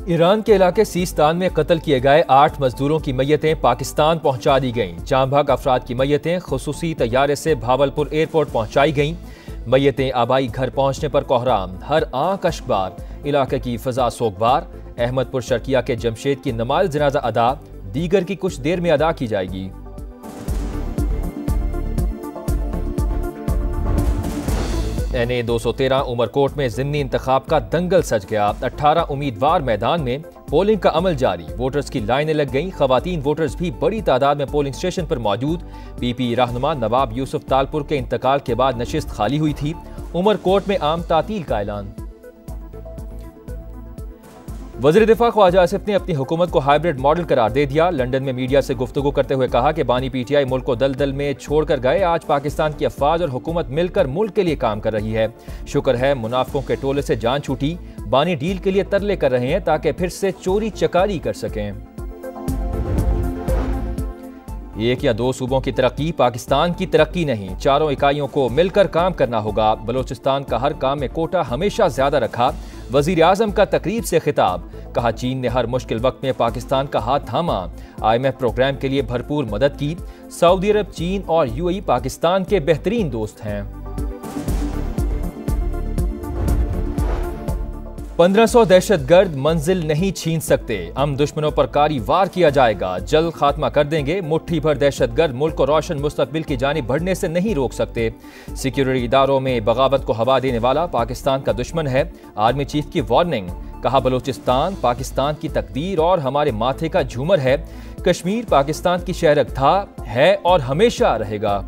Iran के इलाके Sistan में कत्ल किए गए 8 मजदूरों की मैयतें पाकिस्तान पहुंचा दी गईं। जाँ भाग अफराद की मैयतें खुसूसी तैयारे से भावलपुर एयरपोर्ट पहुंचाई गईं। मैयतें आबाई घर पहुंचने पर कोहराम, हर आंख अश्कबार, इलाके की फिजा सोगबार। अहमदपुर शर्किया के जमशेद की नमाज जनाजा अदा दीगर की कुछ देर में अदा की जाएगी। NA 213 उमरकोट में ज़िमनी इंतखाब का दंगल सज गया। 18 उम्मीदवार मैदान में, पोलिंग का अमल जारी। वोटर्स की लाइनें लग गईं। खवातीन वोटर्स भी बड़ी तादाद में पोलिंग स्टेशन पर मौजूद। PP रहनुमा नवाब यूसुफ तालपुर के इंतकाल के बाद नशिस्त खाली हुई थी। उमरकोट में आम तातील का ऐलान। वज़ीर दिफा ख्वाजा आसिफ ने अपनी हुकूमत को हाइब्रिड मॉडल करार दे दिया। लंदन में मीडिया से गुफ्तगू करते हुए कहा कि बानी PTI मुल्क को दलदल में छोड़कर गए। आज पाकिस्तान की अफवाज और हुकूमत मिलकर मुल्क के लिए काम कर रही है। शुक्र है मुनाफिकों के टोले से जान छूटी। बानी डील के लिए तरले कर रहे हैं ताकि फिर से चोरी चकारी कर सकें। एक या दो सूबों की तरक्की पाकिस्तान की तरक्की नहीं, चारों इकाइयों को मिलकर काम करना होगा। बलोचिस्तान का हर काम में कोटा हमेशा ज्यादा रखा। वजीर आजम का तकरीब से खिताब, कहा चीन ने हर मुश्किल वक्त में पाकिस्तान का हाथ थामा। IMF प्रोग्राम के लिए भरपूर मदद की। सऊदी अरब, चीन और UAE पाकिस्तान के बेहतरीन दोस्त हैं। 1500 दहशतगर्द मंजिल नहीं छीन सकते। हम दुश्मनों पर कारी वार किया जाएगा, जल्द खात्मा कर देंगे। मुट्ठी भर दहशतगर्द मुल्क को रोशन मुस्तकबिल की जानिब बढ़ने से नहीं रोक सकते। सिक्योरिटी इदारों में बगावत को हवा देने वाला पाकिस्तान का दुश्मन है। आर्मी चीफ की वार्निंग, कहा बलोचिस्तान पाकिस्तान की तकदीर और हमारे माथे का झूमर है। कश्मीर पाकिस्तान की शहरक था, है और हमेशा रहेगा।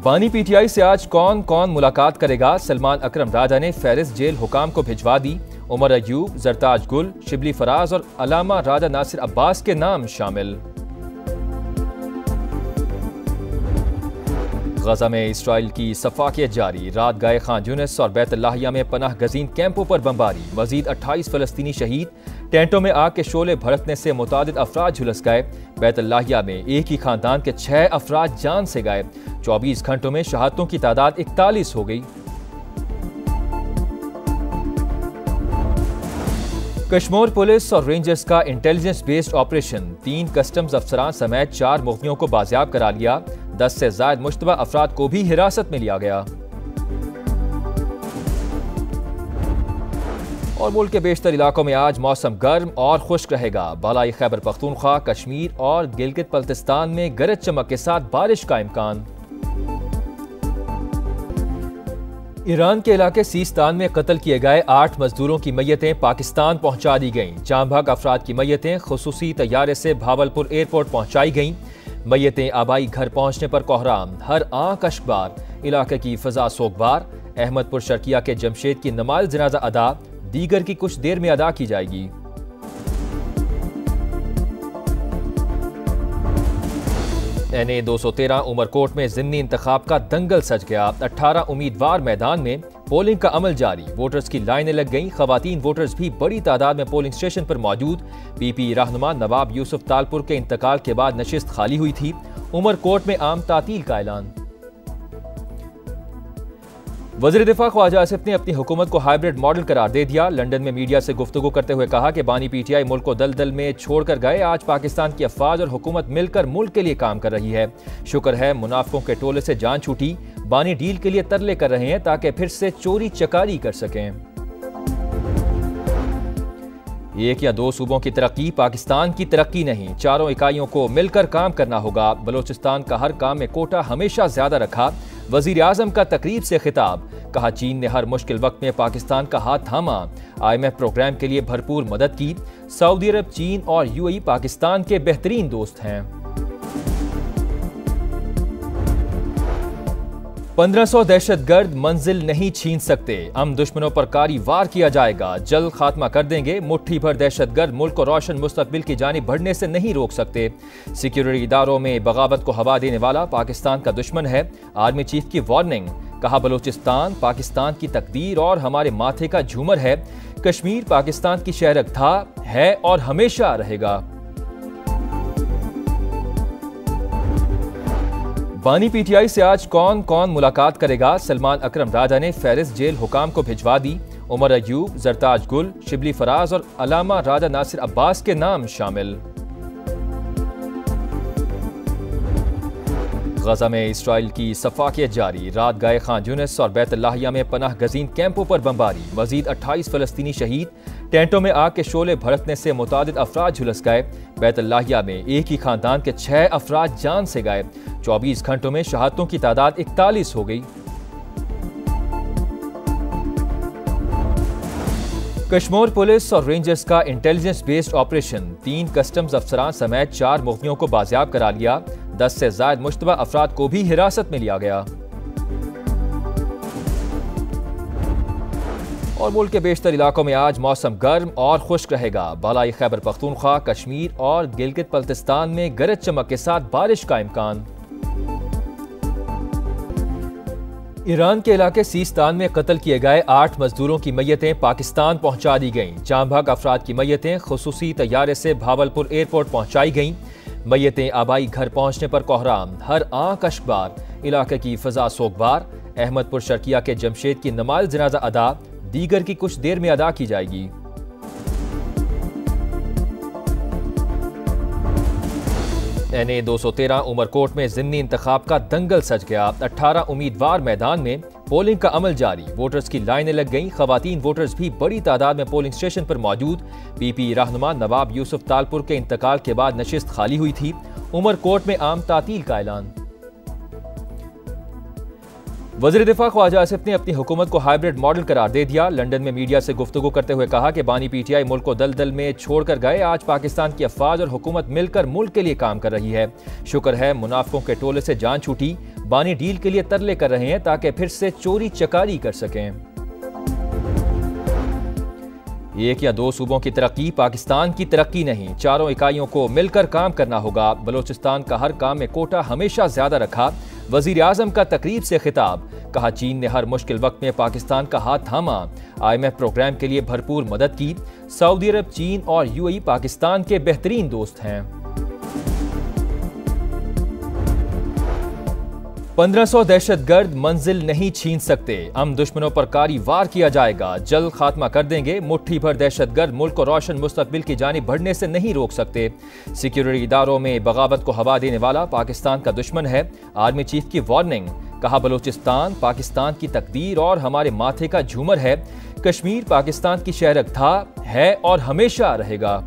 बानी PTI से आज कौन कौन मुलाकात करेगा? सलमान अकरम राजा ने फहरिस्त जेल हुकाम को भिजवा दी। उमर अयूब, जरताज गुल, शिबली फराज और अलामा राजा नासिर अब्बास के नाम शामिल। गजा में इसराइल की सफाकियत जारी। रात गए खान यूनिस और बैतुल्लाहिया में पनाह गजीन कैंपों पर बमबारी। मजीद 28 फलस्तीनी शहीद। टेंटों में आग के शोले भड़कने से मुतादिद अफराद झुलस गए। बैतुल्लाहिया में एक ही खानदान के 6 अफराद जान से गए। 24 घंटों में शहादतों की तादाद 41 हो गई। कश्मीर पुलिस और रेंजर्स का इंटेलिजेंस बेस्ड ऑपरेशन। 3 कस्टम्स अफसरान समेत 4 मुख्तियों को बाजियाब करा लिया। 10 से ज्यादा मुश्तबा अफराद को भी हिरासत में लिया गया। और मुल्क के बेशतर इलाकों में आज मौसम गर्म और खुश्क रहेगा। बालाई खैबर पख्तूनख्वा, कश्मीर और गिलगित बल्तिस्तान में गरज चमक के साथ बारिश का इम्कान। ईरान के इलाके सीस्तान में कत्ल किए गए 8 मजदूरों की मैयतें पाकिस्तान पहुंचा दी गईं। जाँ भाग अफराद की मैयतें खुसूसी तैयारे से भावलपुर एयरपोर्ट पहुंचाई गईं। मैयतें आबाई घर पहुंचने पर कोहराम, हर आंख अश्कबार, इलाके की फिजा सोगबार। अहमदपुर शर्किया के जमशेद की नमाज जनाजा अदा दीगर की कुछ देर में अदा की जाएगी। NA 213 उमरकोट में ज़िमनी इंतखाब का दंगल सज गया। 18 उम्मीदवार मैदान में, पोलिंग का अमल जारी। वोटर्स की लाइनें लग गईं। खवातीन वोटर्स भी बड़ी तादाद में पोलिंग स्टेशन पर मौजूद। PP रहनुमा नवाब यूसुफ तालपुर के इंतकाल के बाद नशिस्त खाली हुई थी। उमरकोट में आम तातील का ऐलान। वज़ीर दिफा ख्वाजा आसिफ ने अपनी हुकूमत को हाइब्रिड मॉडल करार दे दिया। लंदन में मीडिया से गुफ्तगू करते हुए कहा कि बानी PTI मुल्क को दलदल में छोड़कर गए। आज पाकिस्तान की अफवाज और हुकूमत मिलकर मुल्क के लिए काम कर रही है। शुक्र है मुनाफिकों के टोले से जान छूटी। बानी डील के लिए तरले कर रहे हैं ताकि फिर से चोरी चकारी कर सकें। एक या दो सूबों की तरक्की पाकिस्तान की तरक्की नहीं, चारों इकाइयों को मिलकर काम करना होगा। बलोचिस्तान का हर काम में कोटा हमेशा ज्यादा रखा। वजीर आजम का तकरीब से खिताब, कहा चीन ने हर मुश्किल वक्त में पाकिस्तान का हाथ थामा। IMF प्रोग्राम के लिए भरपूर मदद की। सऊदी अरब, चीन और UAE पाकिस्तान के बेहतरीन दोस्त हैं। 1500 दहशतगर्द मंजिल नहीं छीन सकते। हम दुश्मनों पर कारी वार किया जाएगा, जल्द खात्मा कर देंगे। मुट्ठी भर दहशतगर्द मुल्क को रोशन मुस्तकबिल की जानिब बढ़ने से नहीं रोक सकते। सिक्योरिटी इदारों में बगावत को हवा देने वाला पाकिस्तान का दुश्मन है। आर्मी चीफ की वार्निंग, कहा बलोचिस्तान पाकिस्तान की तकदीर और हमारे माथे का झूमर है। कश्मीर पाकिस्तान की शहरक था, है और हमेशा रहेगा। बानी पीटीआई से आज कौन कौन मुलाकात करेगा? सलमान अकरम राजा ने फेरिस जेल हुकाम को भिजवा दी। उमर अयूब, जरताज गुल, शिबली फराज और अलामा राजा नासिर अब्बास के नाम शामिल। गजा में इसराइल की सफाकियत जारी। रात गाए खान यूनिस और बैतुल्लाहिया में पनाह गजीन कैंपों पर बमबारी। मजीद 28 फलस्तीनी शहीद। टेंटों में आग के शोले भड़कने से मुतादिद अफराद झुलस गए। बैतुल्लाहिया में एक ही खानदान के 6 अफराद जान से गए। 24 घंटों में शहादतों की तादाद 41 हो गई। कश्मीर पुलिस और रेंजर्स का इंटेलिजेंस बेस्ड ऑपरेशन। 3 कस्टम्स अफसरान समेत 4 मुख्तियों को बाजियाब करा लिया। 10 से ज्यादा मुश्तबा अफराद को भी हिरासत में लिया गया। और मुल्क के बेशतर इलाकों में आज मौसम गर्म और खुश्क रहेगा। बालाई खैबर पख्तूनख्वा, कश्मीर और गिलगित बल्तिस्तान में गरज चमक के साथ बारिश का इम्कान। ईरान के इलाके सीस्तान में कत्ल किए गए 8 मजदूरों की मैयतें पाकिस्तान पहुंचा दी गईं। जाम भाग अफराद की मैयतें खुसूसी तैयारे से भावलपुर एयरपोर्ट पहुंचाई गईं। मैयतें आबाई घर पहुंचने पर कोहराम, हर आंख अश्कबार, इलाके की फिजा सोगबार। अहमदपुर शर्किया के जमशेद की नमाज जनाजा अदा, दीगर की कुछ देर में अदा की जाएगी। NA 213 उमरकोट में ज़िमनी इंतखाब का दंगल सज गया। 18 उम्मीदवार मैदान में, पोलिंग का अमल जारी। वोटर्स की लाइनें लग गईं। खवातीन वोटर्स भी बड़ी तादाद में पोलिंग स्टेशन पर मौजूद। PP रहनुमा नवाब यूसुफ तालपुर के इंतकाल के बाद नशिस्त खाली हुई थी। उमरकोट में आम तातील का ऐलान। वज़ीर दिफा ख्वाजा आसिफ ने अपनी हुकूमत को हाइब्रिड मॉडल करार दे दिया। लंदन में मीडिया से गुफ्तगू करते हुए कहा कि बानी पीटीआई मुल्क को दलदल में छोड़कर गए। आज पाकिस्तान की अफवाज और हुकूमत मिलकर मुल्क के लिए काम कर रही है। शुक्र है मुनाफिकों के टोले से जान छूटी। बानी डील के लिए तरले कर रहे हैं ताकि फिर से चोरी चकारी कर सकें। एक या 2 सूबों की तरक्की पाकिस्तान की तरक्की नहीं। चारों इकाइयों को मिलकर काम करना होगा। बलोचिस्तान का हर काम में कोटा हमेशा ज्यादा रखा। वजीर आजम का तकरीब से खिताब। कहा चीन ने हर मुश्किल वक्त में पाकिस्तान का हाथ थामा। IMF प्रोग्राम के लिए भरपूर मदद की। सऊदी अरब, चीन और UAE पाकिस्तान के बेहतरीन दोस्त हैं। 1500 दहशतगर्द मंजिल नहीं छीन सकते। हम दुश्मनों पर कारी वार किया जाएगा। जल्द खात्मा कर देंगे। मुट्ठी भर दहशतगर्द मुल्क को रोशन मुस्तकबिल की जानिब बढ़ने से नहीं रोक सकते। सिक्योरिटी इदारों में बगावत को हवा देने वाला पाकिस्तान का दुश्मन है। आर्मी चीफ की वार्निंग। कहा बलोचिस्तान पाकिस्तान की तकदीर और हमारे माथे का झूमर है। कश्मीर पाकिस्तान की शहरक था, है और हमेशा रहेगा।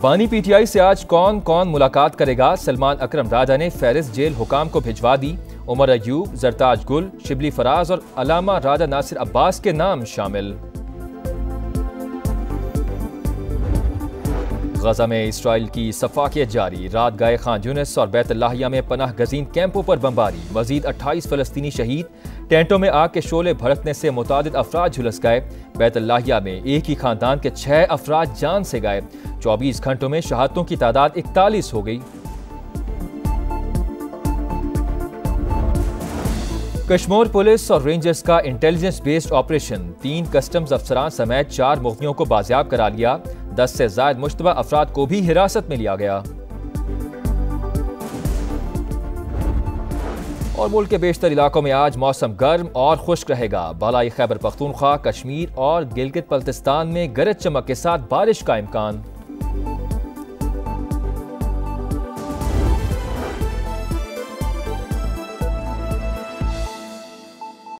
बानी पीटीआई से आज कौन कौन मुलाकात करेगा? सलमान अकरम राजा ने फेरिस जेल हुकाम को भिजवा दी। उमर अयूब, जरताज गुल, शिबली फराज और अलामा राजा नासिर अब्बास के नाम शामिल। गजा में इसराइल की सफाकियत जारी। रात गाए खान यूनिस और बैतुल्लाहिया में पनाह गजीन कैंपों पर बमबारी। मजीद 28 फलस्तीनी शहीद। टेंटों में आग के शोले भड़कने से मुतादिद अफराद झुलस गए। बैतुल्लाहिया में एक ही खानदान के 6 अफराद जान से गए। 24 घंटों में शहादतों की तादाद 41 हो गई। कश्मीर पुलिस और रेंजर्स का इंटेलिजेंस बेस्ड ऑपरेशन। 3 कस्टम्स अफसरान समेत 4 मुख्तियों को बाजियाब करा लिया। 10 से ज्यादा मुश्तबा अफराद को भी हिरासत में लिया गया। और मुल्क के बेशतर इलाकों में आज मौसम गर्म और खुश्क रहेगा। बालाई खैबर पख्तूनख्वा, कश्मीर और गिलगित बल्तिस्तान में गरज चमक के साथ बारिश का इम्कान।